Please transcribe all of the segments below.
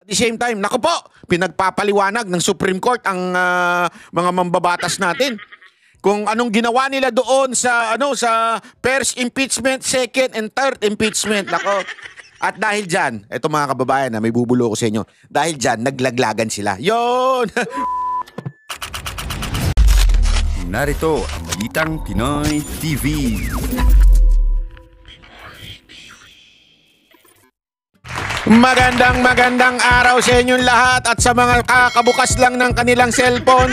At the same time, naku po, pinagpapaliwanag ng Supreme Court ang mga mambabatas natin. Kung anong ginawa nila doon sa sa first impeachment, second and third impeachment. Nako. At dahil diyan, eto mga kababayan na may bubulo ko sa inyo. Dahil diyan naglaglagan sila. Yon. Narito ang Balitang Pinoy TV. Magandang araw sa inyong lahat at sa mga kakabukas lang ng kanilang cellphone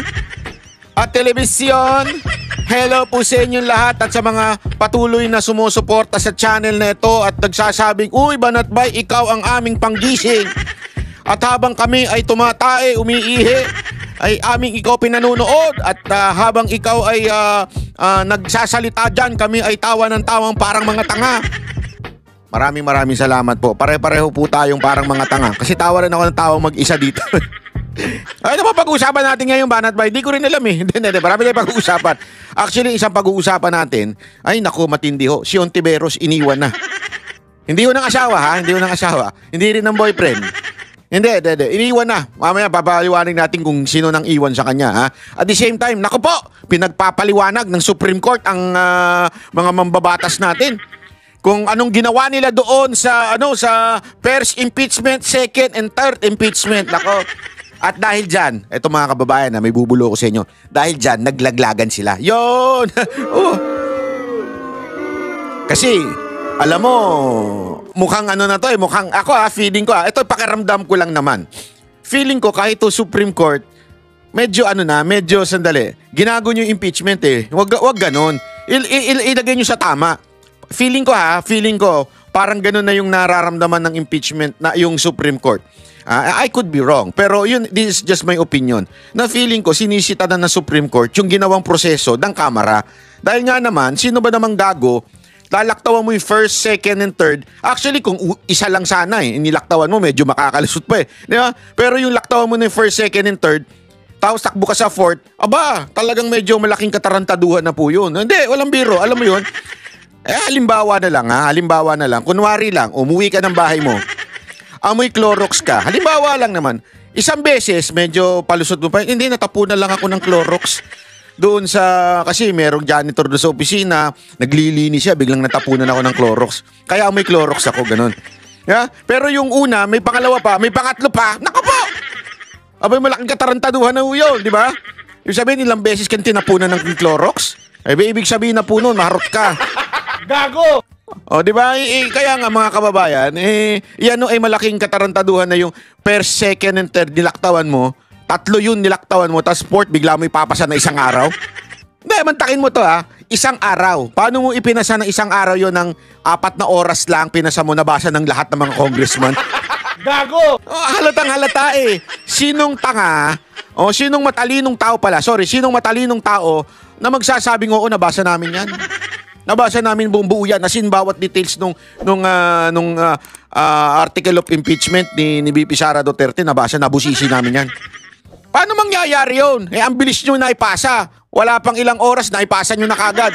at telebisyon. Hello po sa inyong lahat at sa mga patuloy na sumusuporta sa channel na ito at nagsasabing, "Uy, Banat Bay, ikaw ang aming panggising." At habang kami ay tumatae, umiihi, ay aming ikaw pinanunood at habang ikaw ay nagsasalita dyan, kami ay tawa ng tawang parang mga tanga. Maraming salamat po. Pare-pareho po tayong parang mga tanga. Kasi tawa rin ako ng tawang mag-isa dito. Ano ba pag-uusapan natin ngayon, Banat Bay? Di ko rin alam eh. Hindi. Marami tayong pag-uusapan. Actually, isang pag-uusapan natin, ay naku, matindi ho. Si Ontiveros iniwan na. Hindi ho ng asawa ha? Hindi ho ng asawa. Hindi rin ng boyfriend. Hindi. Iniwan na. Mamaya papaliwanag natin kung sino nang iwan sa kanya ha. At the same time, naku po, pinagpapaliwanag ng Supreme Court ang mga mambabatas natin. Kung anong ginawa nila doon sa sa first impeachment, second and third impeachment. Nako. At dahil diyan, eto mga kababayan na may bubulo ko sa inyo. Dahil diyan naglaglagan sila. Yon. Kasi alam mo, mukhang na to eh, mukhang ako feeling ko ito pakiramdam ko lang naman. Feeling ko kahit to Supreme Court, medyo medyo sandali. Ginago niyo yung impeachment eh. Wag ganon. Ilagay niyo sa tama. Feeling ko parang gano'n na yung nararamdaman ng impeachment na yung Supreme Court. I could be wrong, pero this is just my opinion. Na feeling ko sinisita na ng Supreme Court yung ginawang proseso ng Kamara. Dahil nga naman, sino ba namang gago, lalaktawan mo yung first, second, and third. Actually, kung isa lang sana nilaktawan mo, medyo makakalusot pa eh. Di ba? Pero yung laktawan mo na yung first, second, and third, tapos takbo ka sa fourth, aba, talagang medyo malaking katarantaduhan na po yun. Hindi, walang biro, alam mo yun. Halimbawa na lang. Kunwari lang, umuwi ka ng bahay mo. Amoy Clorox ka. Halimbawa lang naman. Isang beses, medyo palusot mo pa. Hindi, natapunan lang ako ng Clorox. Doon kasi merong janitor doon sa opisina. Naglilinis siya, biglang natapunan ako ng Clorox. Kaya amoy Clorox ako, ganun. Yeah? Pero yung una, may pangalawa pa, may pangatlo pa. Naku po! Abay, malaking katarantaduhan na yun, di ba? Yung sabihin, ilang beses kang tinapunan ng Clorox? Ibig sabihin na po nun, maharot ka. Gago! O, di ba? Kaya nga mga kababayan, yan ay malaking katarantaduhan na yung first, second, and third nilaktawan mo. Tatlo yun nilaktawan mo, tapos fourth, bigla mo ipapasa na isang araw. Hindi, mantakin mo to isang araw. Paano mo ipinasa ng isang araw yun ng 4 na oras lang, pinasa mo, nabasa ng lahat ng mga congressman? Gago! Halatang halata eh. Sinong tanga, sinong matalinong tao pala, sinong matalinong tao na magsasabing, oo, nabasa namin yan. Nabasa namin buo yan, as in bawat details nung article of impeachment ni VP Sara Duterte, nabusisi namin yan. Paano mangyayari yun? Ang bilis nyo na ipasa. Wala pang ilang oras na ipasa nyo na kagad.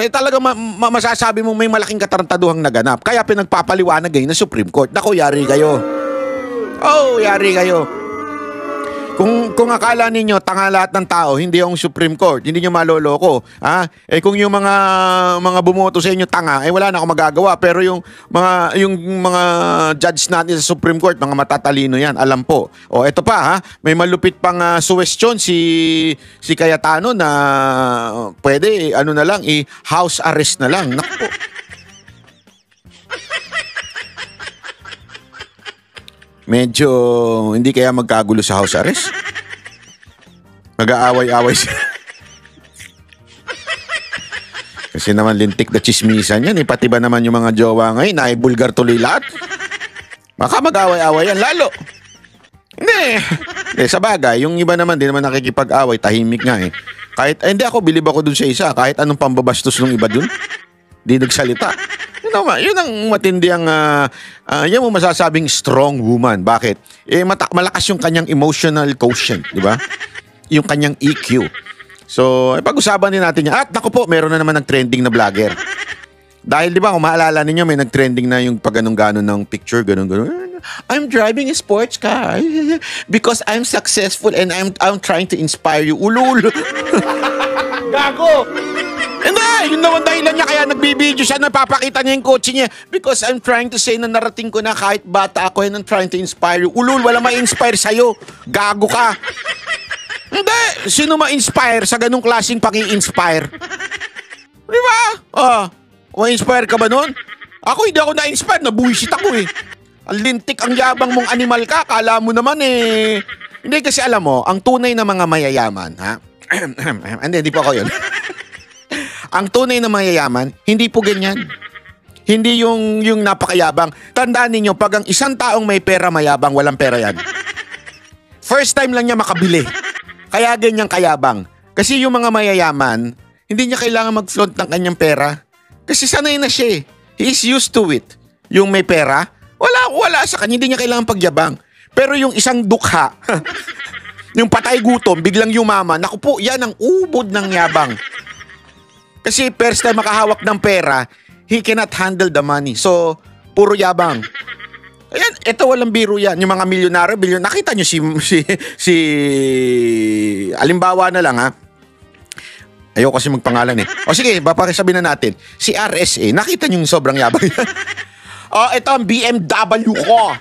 Talaga masasabi mo may malaking katarantaduhang naganap. Kaya pinagpapaliwanag ngayon ng Supreme Court. Naku, yari kayo. Yari kayo. Kung akala ninyo tanga lahat ng tao, hindi yung Supreme Court, hindi nyo maloloko. Kung yung mga bumoto sa inyo tanga, wala na akong magagawa. Pero yung mga judge natin sa Supreme Court, mga matatalino yan, alam po. Eto pa may malupit pang suwestyon si Cayetano na pwede na lang, house arrest na lang. Naku. Medyo hindi kaya magkagulo sa house arrest? Mag-aaway-away sila. Kasi naman lintik na chismisan yan. Pati ba naman yung mga jowa ngayon ay bulgar tuloy lahat? Baka mag-aaway-away yan lalo. Hindi. Sa bagay, yung iba naman di naman nakikipag-away, tahimik nga Kahit, hindi ako, bilib ako dun sa isa. Kahit anong pambabastos ng iba dun, di nagsalita. Yun ang matindi ang yan mo masasabing strong woman. Bakit? Malakas yung kanyang emotional quotient, di ba? Yung kanyang EQ. So, pag-usapan din natin yan. At naku po, meron na naman nag-trending na vlogger. Dahil di ba, kung maalala ninyo, may nag-trending na yung pag-ganon ng picture, ganon. I'm driving a sports car because I'm successful and I'm trying to inspire you. Ulul. Gago! Hindi, yun naman dahilan niya kaya nagbibideo siya, napapakita niya yung kotse niya. Because I'm trying to say na narating ko na kahit bata ako and I'm trying to inspire you. Ulul, wala ma-inspire sa'yo. Gago ka. Hindi, sino ma-inspire sa ganung klaseng pang-i-inspire? Di ba? Ma-inspire ka ba nun? Ako hindi ako na-inspire, nabuwisit ako eh. Ang lintik, ang yabang mong animal ka, kala mo naman eh. Hindi kasi alam mo, ang tunay na mga mayayaman, ha? Hindi po ako yun. Ang tunay na mayayaman, hindi po ganyan. Hindi yung napakayabang. Tandaan ninyo, pag ang isang taong may pera mayabang, walang pera yan. First time lang niya makabili. Kaya ganyang kayabang. Kasi yung mga mayayaman, hindi niya kailangan mag-flaunt ng kanyang pera. Kasi sanay na siya eh. He is used to it. Yung may pera, wala sa kanya, hindi niya kailangan pagyabang. Pero yung isang dukha, yung patay gutom, biglang yumaman, naku po, yan ang ubod ng yabang. Kasi first time makahawak ng pera, he cannot handle the money. So, puro yabang. Ayan, ito walang biro yan. Yung mga milyonaryo, nakita nyo si alimbawa na lang ha. Ayoko kasi magpangalan eh. O sige, papakisabihin na natin. Si RSA, nakita nyo yung sobrang yabang yan. Ito ang BMW ko.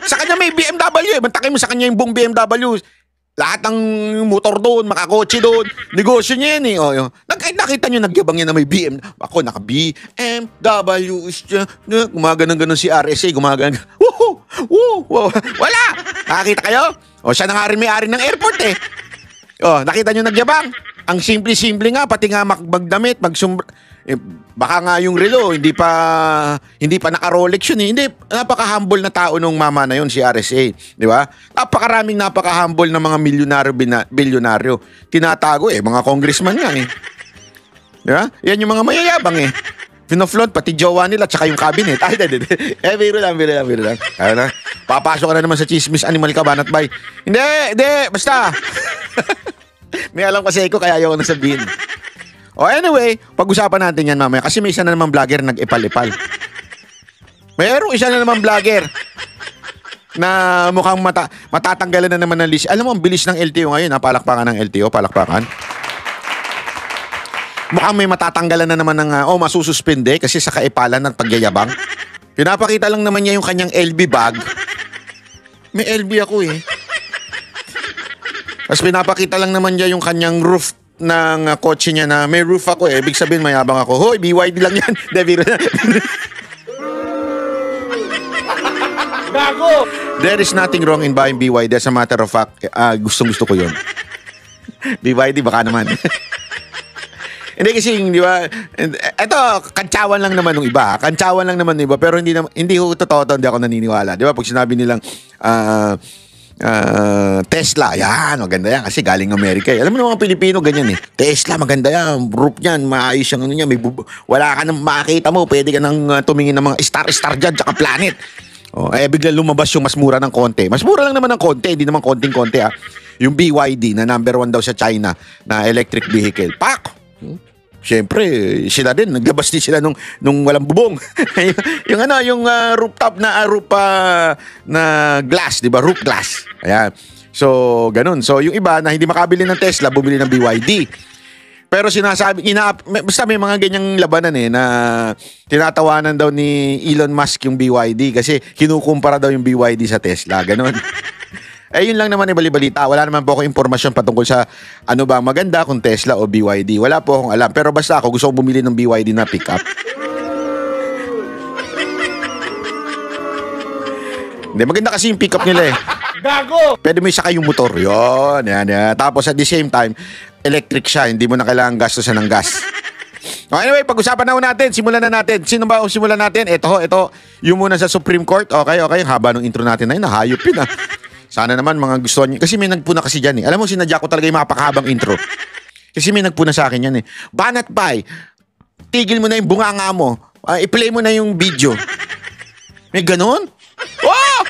Sa kanya may BMW eh. Mantakay mo sa kanya yung buong BMW. Lahat ng motor doon, makakotse doon. Negosyo niya yan eh. Nakita nyo, nagyabang yan na may BM. Ako, naka-BMW. Gumaganon-ganon si RSA. Gumaganon. Wala! Nakakita kayo? Siya na nga rin may-ari ng airport eh. Nakita nyo nagyabang? Ang simple-simple nga, pati nga magdamit, baka nga yung relo, hindi pa naka-Rolex yun eh. Hindi, napaka-humble na tao nung mama na yun, si RSA. Di ba? Napaka-humble na mga bilyonaryo. Tinatago eh, mga congressman nga eh. Di ba? Yan yung mga mayayabang eh. Pinoflaunt, pati jowa nila, tsaka yung cabinet. Ay, biro lang. Ano? Papasok ka na naman sa chismis animal ka, banat bay. Hindi, basta. May alam kasi ko, kaya ayaw ko na sabihin. Anyway, pag-usapan natin yan mamaya. Kasi may isa na naman vlogger nag-ipal-ipal. Mayroong isa na naman vlogger na mukhang matatanggalan na naman ng list. Alam mo, ang bilis ng LTO ngayon. Palakpakan ng LTO, palakpakan. Mukhang may matatanggalan na naman ng, masususpende kasi sa kaipalan ng pagyayabang. Pinapakita lang naman niya yung kanyang LB bag. May LB ako eh. Tapos pinapakita lang naman niya yung kanyang roof ng kotse niya na may roof ako eh. Ibig sabihin mayabang ako. Hoy, BYD lang yan. Gago! There is nothing wrong in buying BYD. As a matter of fact, gustong-gusto ko yun. BYD baka naman. Hindi kasi, di ba? Ito, kantsawan lang naman ng iba. Kantsawan lang naman ng iba. Pero hindi ko totoo, hindi ako naniniwala. Di ba? Pag sinabi nilang Tesla, yan, maganda yan kasi galing Amerika eh. Alam mo ng mga Pilipino ganyan eh. Tesla, maganda yan, roof niyan, maayos yung ano niya, wala ka nang makakita mo, pwede ka nang tumingin ng mga star dyan, tsaka planet. Bigla lumabas yung mas mura ng konti. Mas mura lang naman ng konti, hindi naman konting-konti ha. Yung BYD na number 1 daw sa China na electric vehicle. Pak! Siyempre, sila din, naglabas din sila nung walang bubong. yung rooftop na na glass, di ba? Roof glass. Ayan. So, ganun. So, yung iba na hindi makabili ng Tesla, bumili ng BYD. Pero sinasabi, basta may mga ganyang labanan eh, na tinatawanan daw ni Elon Musk yung BYD kasi kinukumpara daw yung BYD sa Tesla. Ganun. Yun lang naman ibali-balita. Wala naman po ako impormasyon patungkol sa ano ba maganda kung Tesla o BYD. Wala po akong alam. Pero basta ako gusto ko bumili ng BYD na pick-up. Hindi, maganda kasi yung pick-up nila eh. Gago! Pwede mo isakay yung motor. Yan. Tapos at the same time, electric siya. Hindi mo na kailangan gastusan ng gas. Anyway, pag-usapan na natin. Simulan na natin. Sino ba ang simulan natin? Ito. Yung muna sa Supreme Court. Okay. Haba ng intro natin na yun. Nahayop yun ah. Sana naman mga gusto niyo. Kasi may nagpuna kasi dyan eh. Alam mo, sinadya ko talaga yung mapakahabang intro. Kasi may nagpuna sa akin yan eh. Banat Bay, tigil mo na yung bunganga mo. I-play mo na yung video. May ganon? Oh!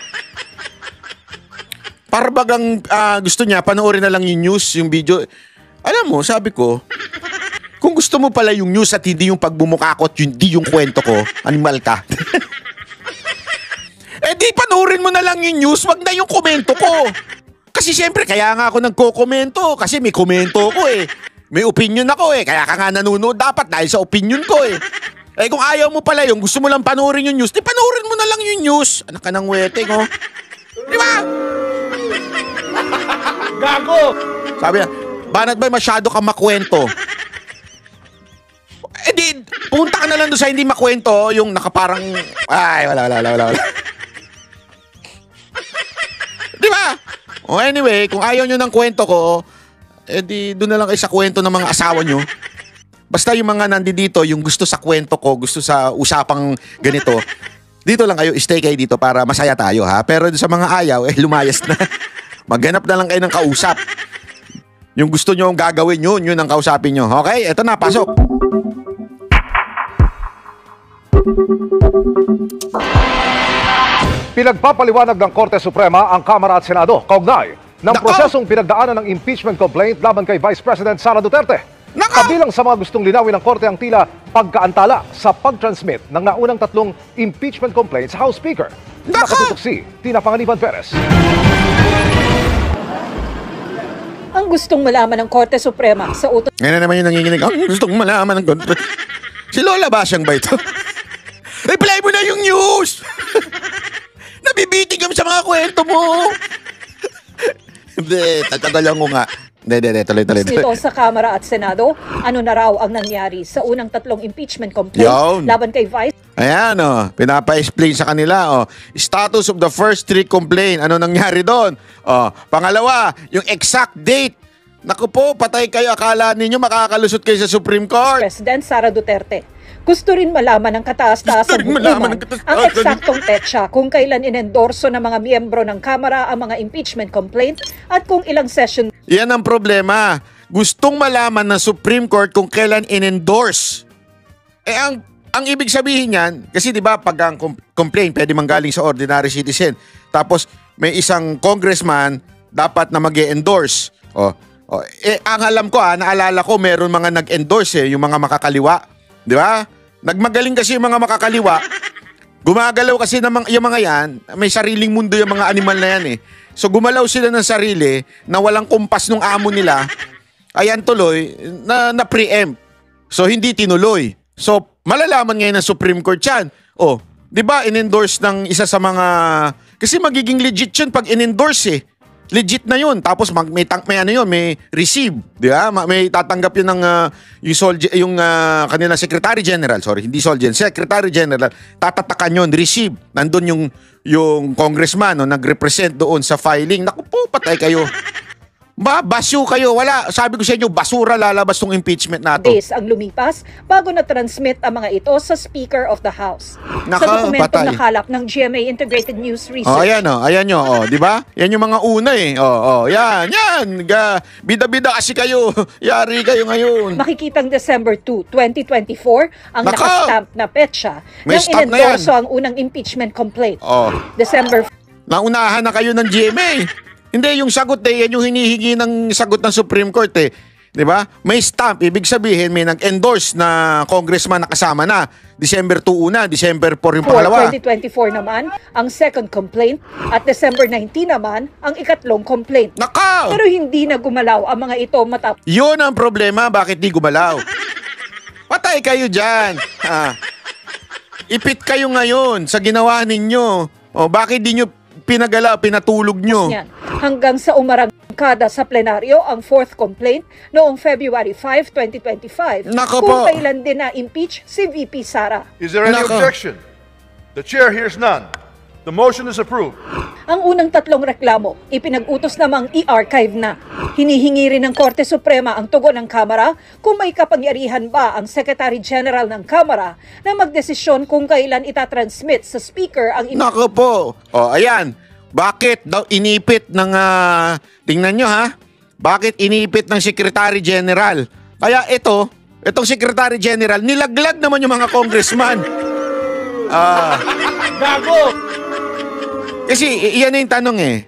Parbagang gusto niya, panoorin na lang yung news, yung video. Alam mo, sabi ko, kung gusto mo pala yung news at hindi yung pagbumukakot, hindi yung kwento ko, animal ka. Di panoorin mo na lang yung news, wag na yung komento ko. Kasi siyempre, kaya nga ako nagko-komento. Kasi may komento ko eh. May opinion ako eh. Kaya ka nga nanonood dapat dahil sa opinion ko eh. Eh kung ayaw mo pala yung gusto mo lang panoorin yung news, di panoorin mo na lang yung news. Anak ka ng weteng, oh. Di ba? Gago! Sabi niya, banat ba masyado ka makwento? Eh di, punta ka na lang doon sa hindi makwento, yung nakaparang, ay, wala. Di ba? Oh, anyway, kung ayaw nyo ng kwento ko, eh di, doon na lang kayo sa kwento ng mga asawa nyo. Basta yung mga nandito, yung gusto sa kwento ko, gusto sa usapang ganito, dito lang kayo, stay kayo dito para masaya tayo, ha? Pero sa mga ayaw, eh, lumayas na. Maghanap na lang kayo ng kausap. Yung gusto nyo gagawin yun ang kausapin nyo. Okay? Eto na, pasok. Pinagpapaliwanag ng Korte Suprema ang Kamara at Senado kaugnay ng prosesong pinagdaanan ng impeachment complaint laban kay Vice President Sara Duterte. Kabilang sa mga gustong linawin ng Korte ang tila pagkaantala sa pag-transmit ng naunang 3 impeachment complaints sa House Speaker. Nakatutok si Tina Panganiban Perez. Ang gustong malaman ng Korte Suprema sa utos Ngayon na naman yung nanginginig. Ang gustong malaman ng kontra. Si Lola Basyang ba ito? Reply mo na yung news! Nabibiting kami sa mga kwento mo! Hindi, tatagalan ko nga. Hindi, tuloy. nito sa Kamara at Senado, ano na raw ang nangyari sa unang 3 impeachment complaint Yun. laban kay Vice Ayan, pinapa-explain sa kanila, status of the first 3 complaint. Ano nangyari doon? Pangalawa, yung exact date. Naku po, patay kayo. Akala ninyo makakalusot kayo sa Supreme Court. President Sara Duterte. Gusto rin malaman ng kataas-taasang hukuman ang eksaktong petsa kung kailan inendorso ng mga miyembro ng Kamara ang mga impeachment complaint at kung ilang session. Yan ang problema. Gustong malaman ng Supreme Court kung kailan in-endorse. Ang ibig sabihin yan, kasi di ba pag ang complaint pwede manggaling sa ordinary citizen. Tapos may isang congressman dapat na mag-endorse. Ang alam ko, naalala ko meron mga nag-endorse yung mga makakaliwa. Di ba? Nagmagaling kasi yung mga makakaliwa. Gumagalaw kasi yung mga yan, may sariling mundo yung mga animal na yan eh. So gumalaw sila ng sarili na walang kumpas nung amo nila. Ayan tuloy, na preempt. So hindi tinuloy. So malalaman ngayon ng Supreme Court yan. Di ba in-endorse ng isa sa mga... Kasi magiging legit yun pag in-endorse eh. Legit na yun. Tapos may receive, di ba? May tatanggap yun ng yung kanilang Secretary General, Secretary General, tatatakan yun, receive. Nandun yung congressman nag-represent doon sa filing. Naku po, patay kayo. Basyo kayo. Wala. Sabi ko sa inyo, basura lalabas tong impeachment na to. Days ang lumipas bago na-transmit ang mga ito sa Speaker of the House. Naka, sa dokumentong patay. nakalap ng GMA Integrated News Research. Ayan nyo, di ba? Yan yung mga una eh. Yan. Bida-bida kasi kayo. Yari kayo ngayon. Makikitang December 2, 2024 ang nakastamp na petsa May nang stamp na inendorso yan. ang unang impeachment complaint. December. Naunahan na kayo ng GMA. Hindi, yung sagot yan yung hinihingi ng sagot ng Supreme Court eh. 'Di ba? May stamp, ibig sabihin may nag-endorse na congressman na kasama na. December 2 una, December 4 yung pangalawa. 2024 naman ang second complaint at December 19 naman ang ikatlong complaint. Naka! Pero hindi na gumalaw ang mga ito matapos. Yun ang problema, bakit di gumalaw? Patay kayo dyan. Ipit kayo ngayon sa ginawa ninyo. Bakit di nyo pinatulog nyo? Yan. Hanggang sa umarangkada sa plenaryo ang fourth complaint noong February 5, 2025 Nako kung po. kailan din na-impeach si VP Sara. Is there any Nako. objection? The chair hears none. The motion is approved. Ang unang 3 reklamo, ipinag-utos namang i-archive na. Hinihingi rin ng Korte Suprema ang tugon ng Kamara kung may kapangyarihan ba ang Secretary General ng Kamara na magdesisyon kung kailan itatransmit sa Speaker ang Nako po. Ayan. Bakit daw inipit ng... tingnan nyo ha. Bakit inipit ng Secretary General? Kaya itong Secretary General, nilaglag naman yung mga congressman. Gago! Kasi iyan na yung tanong eh.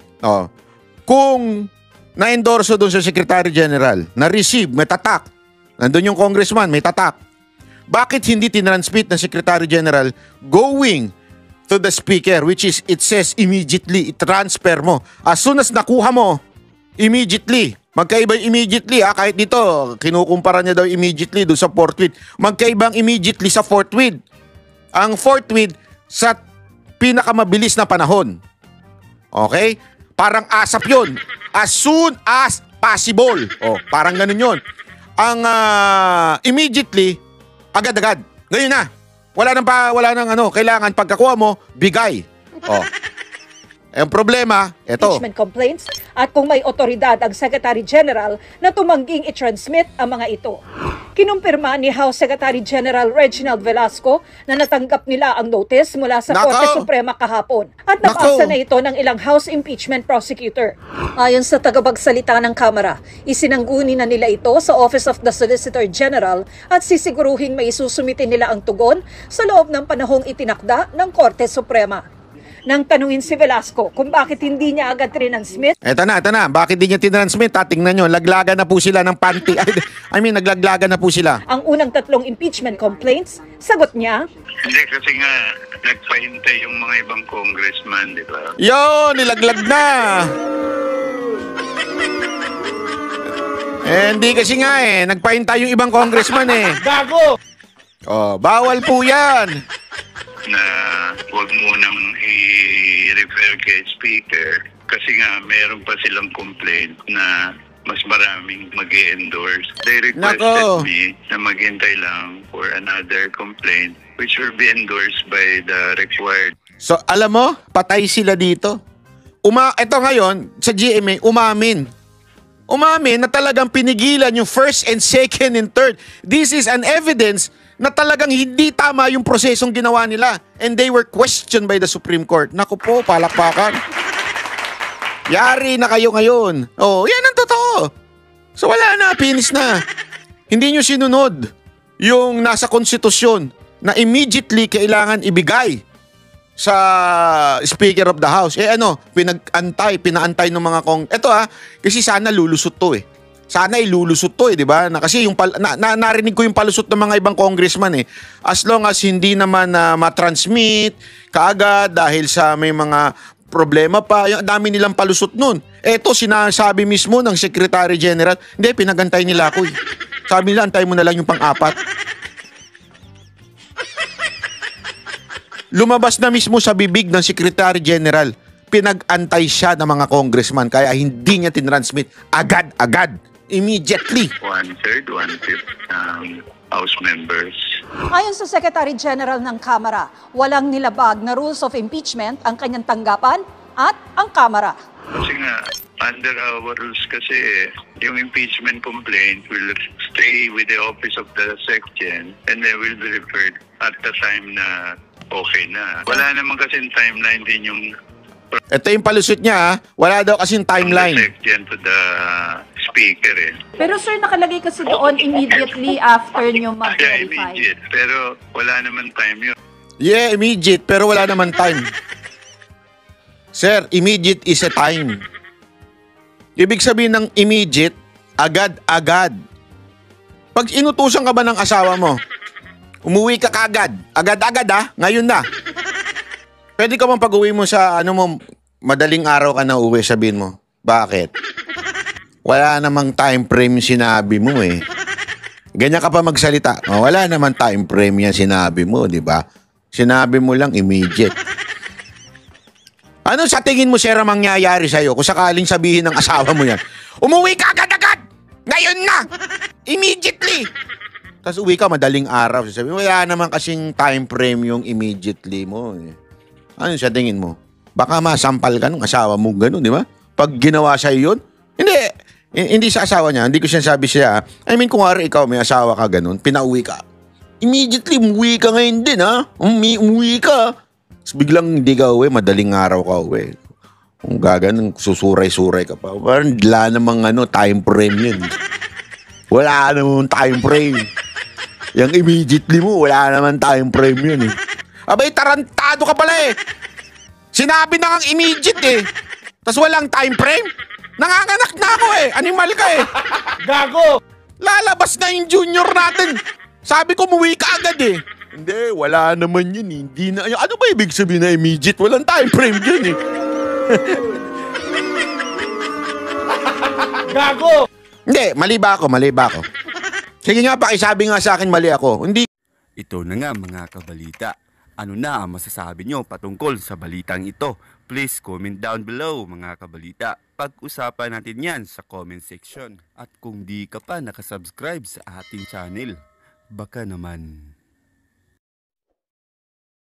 Kung na-endorso doon sa Secretary General, na-receive, may tatak. Nandun yung congressman, may tatak. Bakit hindi tinransmit ng Secretary General going to the speaker, which is, it says immediately, i-transfer mo. As soon as nakuha mo, immediately. Magkaiba yung immediately, kahit dito, kinukumpara niya daw immediately doon sa forthwith. Magkaibang immediately sa forthwith. Ang forthwith sa pinakamabilis na panahon. Okay? Parang ASAP yun. As soon as possible. Parang ganun yun. Ang immediately, agad-agad. Ngayon na. Wala nang kailangan pagkakuha mo, bigay. Ang problema, eto. Impeachment complaints at kung may otoridad ang Secretary General na tumangging i-transmit ang mga ito. Kinumpirma ni House Secretary General Reginald Velasco na natanggap nila ang notice mula sa Korte Suprema kahapon at napasa na ito ng ilang House impeachment prosecutor. Ayon sa tagapagsalita ng Kamara, isinangguni na nila ito sa Office of the Solicitor General at sisiguruhin may isusumitin nila ang tugon sa loob ng panahong itinakda ng Korte Suprema. Nang tanungin si Velasco kung bakit hindi niya agad tinansmit. Eto na. Bakit hindi niya tinansmit? Tingnan nyo, laglagan na po sila ng panty. Naglaglagan na po sila. Ang unang 3 impeachment complaints, sagot niya. Hindi, kasi nga, nagpahintay yung mga ibang congressman, di ba? Nilaglag na. Hindi kasi nga nagpahintay yung ibang congressman Gago! Bawal po yan. Na huwag munang i-refer kay speaker kasi nga meron pa silang complaint na mas maraming mag-endorse. They requested me na maghintay lang for another complaint which will be endorsed by the required. So, alam mo, patay sila dito. Ito ngayon, sa GMA, umamin na talagang pinigilan yung first and second and third. This is an evidence na talagang hindi tama yung prosesong ginawa nila. And they were questioned by the Supreme Court. Naku po, palakpakan. Yari na kayo ngayon. Yan ang totoo. So wala na, finish na. Hindi nyo sinunod yung nasa konstitusyon na immediately kailangan ibigay sa Speaker of the House. Pinaantay ng mga Ito kasi sana lulusot to Sana ilulusot to di ba? Kasi yung narinig ko yung palusot ng mga ibang congressman As long as hindi naman matransmit kaagad dahil sa may mga problema pa, yung dami nilang palusot nun. Eto, sinasabi mismo ng Secretary General, hindi, pinagantay nila ako Sabi nila, antay mo na lang yung pang-4. Lumabas na mismo sa bibig ng Secretary General, pinag-antay siya ng mga congressman kaya hindi niya tinransmit agad-agad. Immediately. 1/3, 1/5 House members. Ayon sa Secretary General ng Kamara, walang nilabag na rules of impeachment ang kanyang tanggapan at ang Kamara. Kasi nga, under our rules kasi, yung impeachment complaint will stay with the office of the SecGen and they will be referred at the time na okay na. Wala naman kasing timeline din yung ito yung palusot niya wala daw kasing timeline. To the speaker Pero sir, nakalagay kasi doon immediately after nyo mag-verify. Immediate, pero wala naman time yun. Yeah, immediate, pero wala naman time. Sir, immediate is a time. Ibig sabihin ng immediate, agad-agad. Pag inutusan ka ba ng asawa mo, umuwi ka kagad. Agad-agad ngayon na. Pwede ka bang pag-uwi mo sa madaling araw ka na uwi, sabihin mo. Bakit? Wala namang time frame sinabi mo Ganyan ka pa magsalita. Wala namang time frame yan sinabi mo, di ba? Sinabi mo lang immediate. Ano sa tingin mo, sir, ang mangyayari sa'yo kung sakaling sabihin ng asawa mo yan? Umuwi ka agad-agad! Ngayon na! Immediately! Tapos uwi ka madaling araw. Sabi mo, wala naman kasing time frame yung immediately mo Ano sa tingin mo? Baka masampal ka ng asawa mo gano'n, di ba? Pag ginawa sa'yo yun? Hindi sa asawa niya. Hindi ko sinasabi siya. I mean, kung ikaw may asawa ka gano'n, pinauwi ka. Immediately, umuwi ka ngayon din, umuwi ka. Tapos biglang hindi ka uwi, madaling araw ka uwi. Kung gaganon, susuray-suray ka pa. Parang wala namang time frame yun. Wala namang time frame. Yung immediately mo, wala namang time frame yun Abay, tarantado ka pala Sinabi na kang immediate Tapos walang time frame. Nanganganak na ako Animal ka Gago! Lalabas na yung junior natin. Sabi ko, umuwi ka agad Hindi, wala naman yun eh. Hindi na, ano ba ibig sabihin na immediate? Walang time frame dyan eh. Gago! Hindi, mali ba ako? Sige nga, pakisabi nga sa akin mali ako. Hindi. Ito na nga mga kabalita. Ano na ang masasabi nyo patungkol sa balitang ito? Please comment down below mga kabalita. Pag-usapan natin yan sa comment section. At kung di ka pa nakasubscribe sa ating channel, baka naman